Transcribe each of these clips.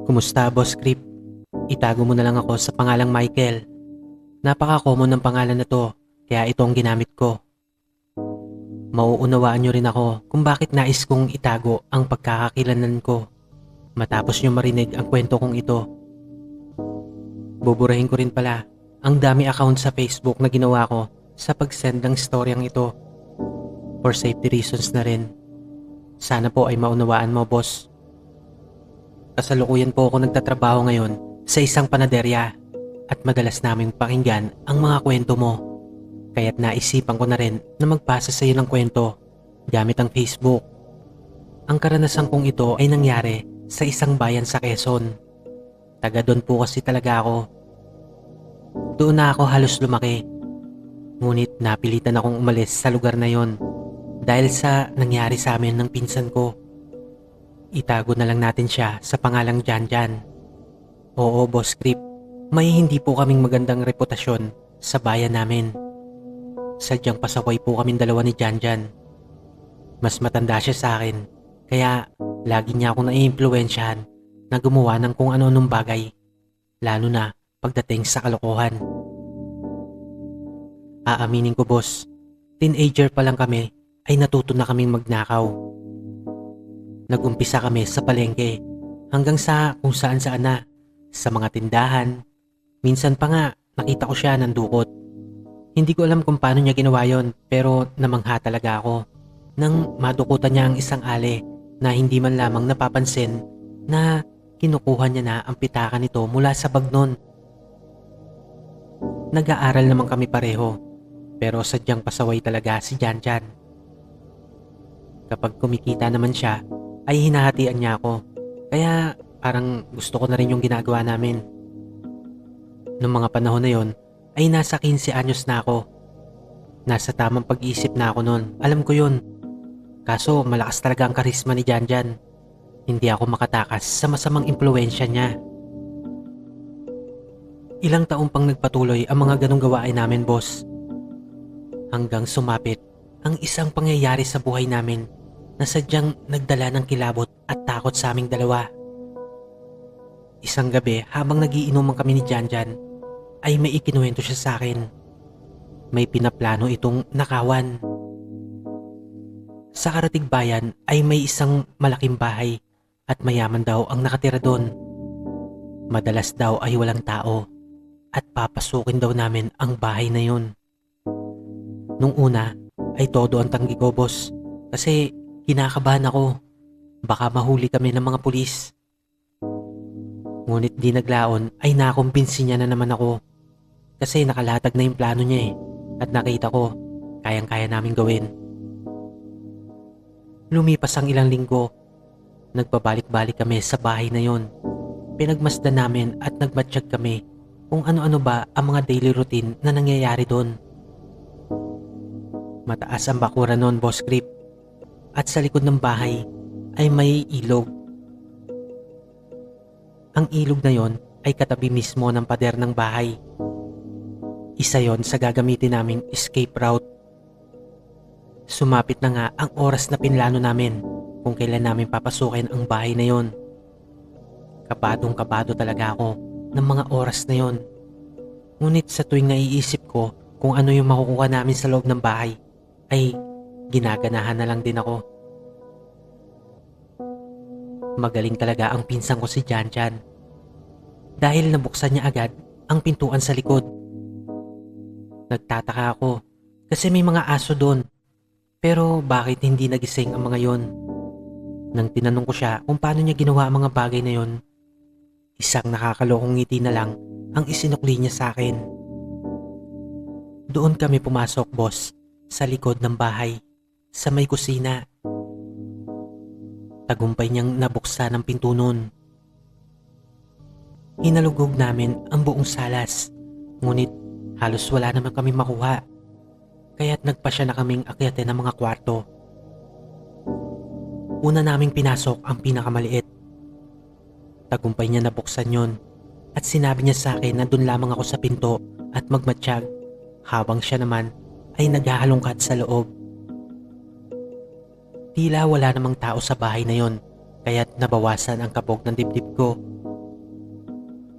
Kumusta, Boss Creep? Itago mo na lang ako sa pangalang Michael. Napaka-common ng pangalan na to, kaya ito ang ginamit ko. Mauunawaan nyo rin ako kung bakit nais kong itago ang pagkakakilalan ko matapos nyo marinig ang kwento kong ito. Buburahin ko rin pala ang dami account sa Facebook na ginawa ko sa pag-send ng storyang ito. For safety reasons na rin. Sana po ay maunawaan mo, boss. Kasalukuyan po ako nagtatrabaho ngayon sa isang panaderya at madalas naming pakinggan ang mga kwento mo. Kaya't naisipan ko na rin na magpasa sa iyo ng kwento gamit ang Facebook. Ang karanasan kong ito ay nangyari sa isang bayan sa Quezon. Taga doon po kasi talaga ako. Doon na ako halos lumaki. Ngunit napilitan akong umalis sa lugar na yon dahil sa nangyari sa amin ng pinsan ko. Itago na lang natin siya sa pangalang Janjan. Oo, Boss Creep, may hindi po kaming magandang reputasyon sa bayan namin. Sadyang pasaway po kaming dalawa ni Janjan. Mas matanda siya sa akin, kaya lagi niya akong naiimpluwensyahan na gumawa ng kung ano-anong bagay, lalo na pagdating sa kalokohan. Aaminin ko, boss, teenager pa lang kami ay natuto na kaming magnakaw. Nagumpisa kami sa palengke hanggang sa kung saan-saan na, sa mga tindahan. Minsan pa nga nakita ko siya nandukot. Hindi ko alam kung paano niya ginawa yon, pero namangha talaga ako nang madukutan niya ang isang ale na hindi man lamang napapansin na kinukuha niya na ang pitaka nito mula sa bag nun. Nag-aaral naman kami pareho, pero sadyang pasaway talaga si Janjan. Kapag kumikita naman siya, ay hinahatian niya ako, kaya parang gusto ko na rin yung ginagawa namin. Noong mga panahon na yon, ay nasa 15 anyos na ako. Nasa tamang pag-iisip na ako noon, alam ko yun. Kaso malakas talaga ang karisma ni Janjan. Hindi ako makatakas sa masamang impluwensya niya. Ilang taong pang nagpatuloy ang mga ganong gawain namin, boss. Hanggang sumapit ang isang pangyayari sa buhay namin na sadyang nagdala ng kilabot at takot sa aming dalawa. Isang gabi habang nagiinuman kami ni Janjan, ay may ikinuwento siya sa akin. May pinaplano itong nakawan. Sa karatig bayan ay may isang malaking bahay at mayaman daw ang nakatira doon. Madalas daw ay walang tao at papasukin daw namin ang bahay na yun. Nung una ay todo ang tanggi ko, boss, kasi kinakabahan ako. Baka mahuli kami ng mga pulis. Ngunit di naglaon ay nakumbinsi niya na naman ako. Kasi nakalatag na yung plano niya at nakita ko kayang-kaya namin gawin. Lumipas ang ilang linggo. Nagpabalik-balik kami sa bahay na yon. Pinagmasdan namin at nagmatsyag kami kung ano-ano ba ang mga daily routine na nangyayari doon. Mataas ang bakuran noon, Boss Creep. At sa likod ng bahay ay may ilog. Ang ilog na yon ay katabi mismo ng pader ng bahay. Isa yon sa gagamitin naming escape route. Sumapit na nga ang oras na pinlano namin kung kailan namin papasukin ang bahay na yon. Kabadong-kabado talaga ako ng mga oras na yon. Ngunit sa tuwing naiisip ko kung ano yung makukuha namin sa loob ng bahay, ay ginaganahan na lang din ako. Magaling talaga ang pinsan ko si Janjan. Dahil nabuksan niya agad ang pintuan sa likod. Nagtataka ako kasi may mga aso doon. Pero bakit hindi nagising ang mga yon? Nang tinanong ko siya kung paano niya ginawa ang mga bagay na yon, isang nakakalokong ngiti na lang ang isinukli niya sa akin. Doon kami pumasok, boss, sa likod ng bahay, sa may kusina. Tagumpay niyang nabuksan ang pinto noon. Hinalugog namin ang buong salas, ngunit halos wala naman kami makuha. Kaya't nagpasya na kaming akyatin ng mga kwarto. Una naming pinasok ang pinakamaliit. Tagumpay niya nabuksan yon at sinabi niya sa akin na doon lamang ako sa pinto at magmatsyag habang siya naman ay naghahalongkat sa loob. Tila wala namang tao sa bahay na yon, kaya't nabawasan ang kabog ng dibdib ko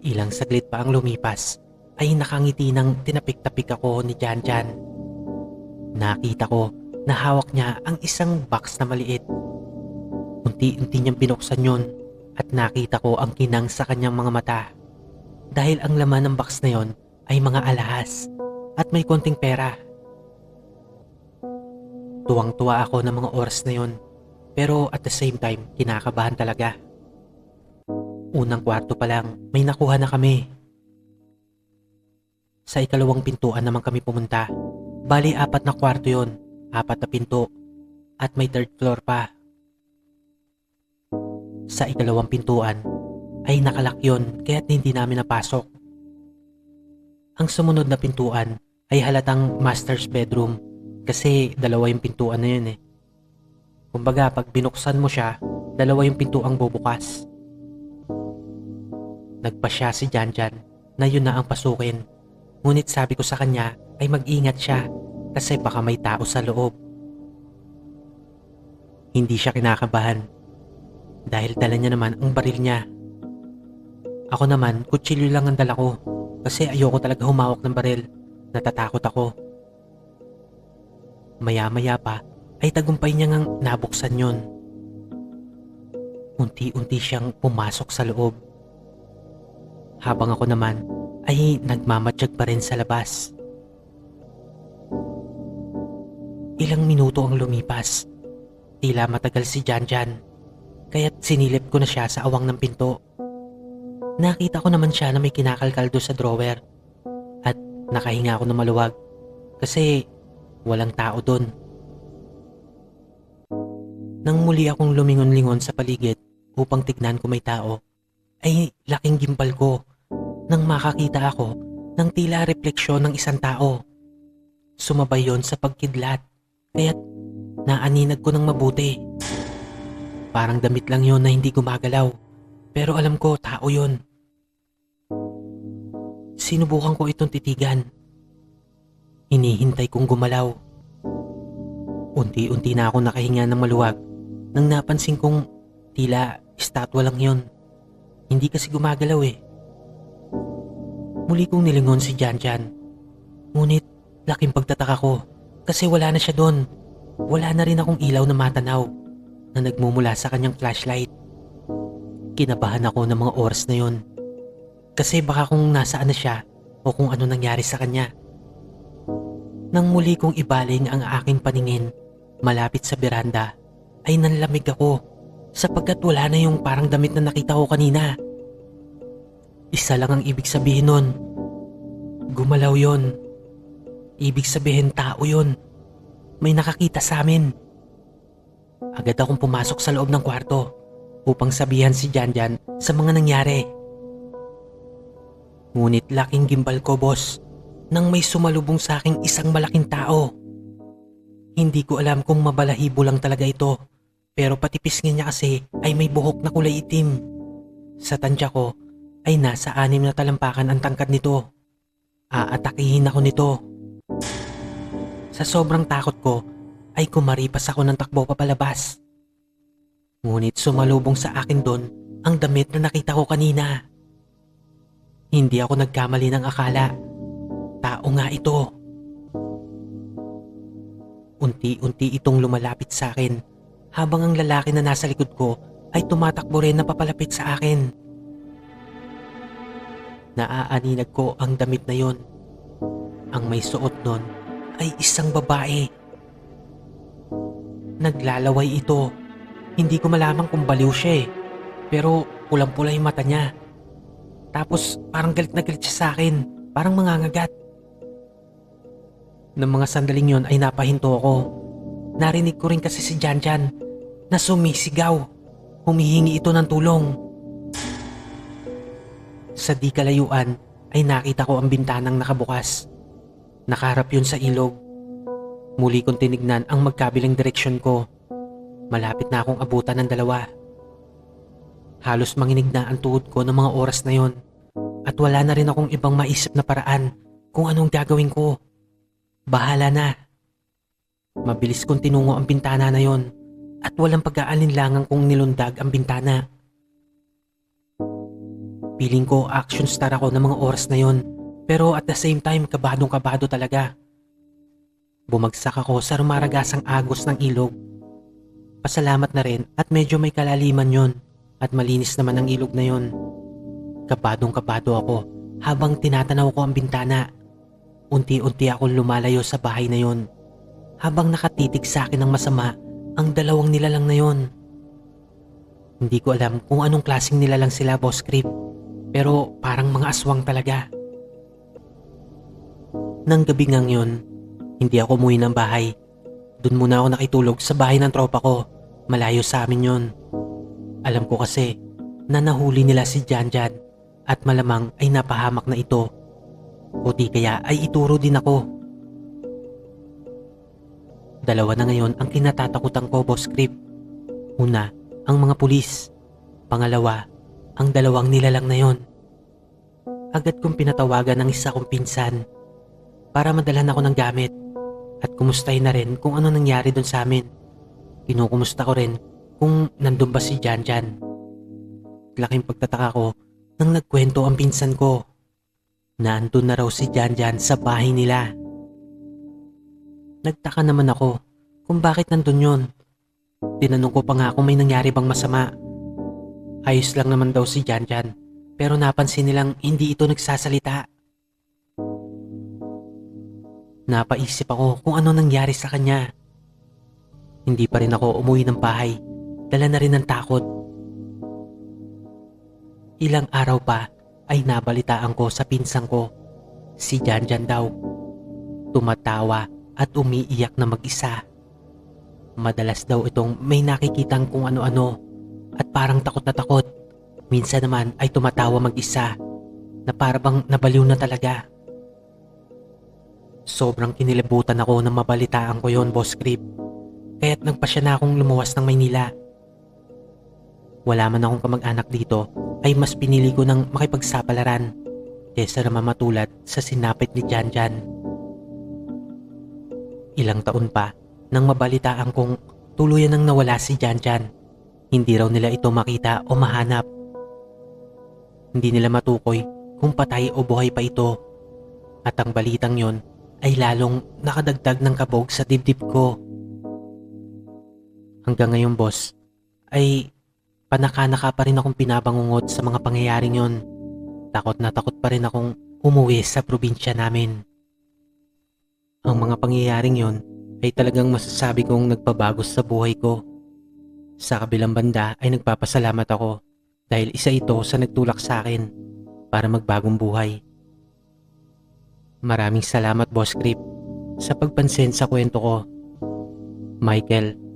Ilang saglit pa ang lumipas ay nakangiti ng tinapik-tapik ako ni Janjan. Nakita ko na hawak niya ang isang box na maliit. Unti-unti niyang binuksan yun at nakita ko ang kinang sa kanyang mga mata. Dahil ang laman ng box na yon ay mga alahas at may konting pera. Tuwang-tuwa ako ng mga oras na yon, pero at the same time kinakabahan talaga. Unang kwarto pa lang may nakuha na kami. Sa ikalawang pintuan naman kami pumunta. Bali 4 na kwarto yon, 4 na pinto at may 3rd floor pa. Sa ikalawang pintuan ay nakalak yon kaya't hindi namin napasok. Ang sumunod na pintuan ay halatang master's bedroom kasi 2 yung pintuan na yun eh. Kumbaga pag binuksan mo siya, 2 yung pintuang bubukas. Nagpasya si Janjan na yun na ang pasukin. Ngunit sabi ko sa kanya ay mag-ingat siya kasi baka may tao sa loob. Hindi siya kinakabahan dahil dala niya naman ang baril niya. Ako naman, kutsilyo lang ang dala ko kasi ayoko talaga humawak ng baril. Natatakot ako. Maya-maya pa ay tagumpay niya ngang nabuksan yun. Unti-unti siyang pumasok sa loob. Habang ako naman ay nagmamatsyag pa rin sa labas. Ilang minuto ang lumipas. Tila matagal si Janjan, kaya't sinilip ko na siya sa awang ng pinto. Nakita ko naman siya na may kinakalkaldo sa drawer at nakahinga ako na maluwag kasi walang tao doon. Nang muli akong lumingon-lingon sa paligid upang tignan kung may tao, ay laking gimbal ko nang makakita ako ng tila refleksyon ng isang tao. Sumabay yon sa pagkidlat kaya't naaninag ko ng mabuti. Parang damit lang yon na hindi gumagalaw pero alam ko tao yon. Sinubukan ko itong titigan. Hinihintay kong gumalaw. Unti-unti na ako nakahinga ng maluwag nang napansin kong tila estatwa lang yon. Hindi kasi gumagalaw eh. Muli kong nilingon si Janjan. Ngunit laking pagtataka ko kasi wala na siya doon. Wala na rin akong ilaw na matanaw na nagmumula sa kanyang flashlight. Kinabahan ako ng mga oras na yon. Kasi baka kung nasaan na siya o kung ano nangyari sa kanya. Nang muli kong ibaling ang aking paningin malapit sa beranda ay nanlamig ako sapagkat wala na yung parang damit na nakita ko kanina. Isa lang ang ibig sabihin nun. Gumalaw yon. Ibig sabihin tao yon. May nakakita sa amin. Agad akong pumasok sa loob ng kwarto upang sabihan si Janjan sa mga nangyari. Ngunit laking gimbal ko, boss, nang may sumalubong sa aking isang malaking tao. Hindi ko alam kung mabalahibo lang talaga ito, pero pati pisngi niya kasi ay may buhok na kulay itim. Sa tansya ko ay nasa 6 na talampakan ang tangkad nito. Aatakihin ako nito. Sa sobrang takot ko ay kumaripas ako ng takbo papalabas. Ngunit sumalubong sa akin doon ang damit na nakita ko kanina. Hindi ako nagkamali ng akala. Tao nga ito. Unti-unti itong lumalapit sa akin habang ang lalaki na nasa likod ko ay tumatakbo rin na papalapit sa akin. Naaaninag ko ang damit na yon. Ang may suot nun ay isang babae. Naglalaway ito. Hindi ko malaman kung baliw siya eh. Pero pulang-pula yung mata niya. Tapos parang galit na galit siya sa akin. Parang mangangagat. Nang mga sandaling yon ay napahinto ako. Narinig ko rin kasi si Janjan na sumisigaw. Humihingi ito ng tulong. Sa di kalayuan ay nakita ko ang bintanang nakabukas. Nakaharap yun sa ilog. Muli kong tinignan ang magkabilang direksyon ko. Malapit na akong abutan ng 2. Halos manginig na ang tuhod ko ng mga oras na yon. At wala na rin akong ibang maisip na paraan kung anong gagawin ko. Bahala na. Mabilis kong tinungo ang bintana na yon at walang pag-aalinlangan kong nilundag ang bintana. Feeling ko action star ako ng mga oras na yon, pero at the same time kabadong kabado talaga. Bumagsak ako sa rumaragasang agos ng ilog. Pasalamat na rin at medyo may kalaliman yon at malinis naman ang ilog na yon. Kabadong kabado ako habang tinatanaw ko ang bintana. Unti-unti akong lumalayo sa bahay na yon habang nakatitig sa akin ng masama ang dalawang nilalang na yon. Hindi ko alam kung anong klaseng nilalang sila, Boss Creep, pero parang mga aswang talaga. Nang gabi ngang yon, hindi ako umuwi ng bahay. Doon muna ako nakitulog sa bahay ng tropa ko. Malayo sa amin yon. Alam ko kasi na nahuli nila si Janjan at malamang ay napahamak na ito. O di kaya ay ituro din ako. Dalawa na ngayon ang kinatatakutan ko, Boss Creep. Una, ang mga pulis. Pangalawa, ang dalawang nilalang na yon. Agad kong pinatawagan ng isa kong pinsan para madalhan ako ng gamit at kumustahin na rin kung ano nangyari doon sa amin. Kinukumusta ko rin kung nandun ba si Janjan. Laking pagtataka ko nang nagkwento ang pinsan ko na andun na raw si Janjan sa bahay nila. Nagtaka naman ako kung bakit nandun yon. Tinanong ko pa nga kung may nangyari bang masama. Ayos lang naman daw si Janjan, pero napansin nilang hindi ito nagsasalita. Napaisip ako kung ano nangyari sa kanya. Hindi pa rin ako umuwi ng bahay. Dala na rin ng takot. Ilang araw pa ay nabalitaan ko sa pinsang ko. Si Janjan daw. Tumatawa at umiiyak na mag-isa. Madalas daw itong may nakikitang kung ano-ano at parang takot na takot. Minsan naman ay tumatawa mag-isa na parang nabaliw na talaga. Sobrang kinilabutan ako nang mabalitaan ko yon, Boss Creep. Kaya't nagpasya na akong lumuwas ng Maynila. Wala man akong kamag-anak dito, ay mas pinili ko ng makipagsapalaran kesa naman matulad sa sinapit ni Janjan. Ilang taon pa nang mabalitaan kong tuluyan nang nawala si Janjan. Hindi raw nila ito makita o mahanap. Hindi nila matukoy kung patay o buhay pa ito. At ang balitang yon ay lalong nakadagdag ng kabog sa dibdib ko. Hanggang ngayon, boss, ay panaka-naka pa rin akong pinabangungot sa mga pangyayaring yon. Takot na takot pa rin akong umuwi sa probinsya namin. Ang mga pangyayaring yon ay talagang masasabi kong nagpabago sa buhay ko. Sa kabilang banda ay nagpapasalamat ako dahil isa ito sa nagtulak sa akin para magbagong buhay. Maraming salamat, Boss Creep, sa pagpansin sa kwento ko. Michael.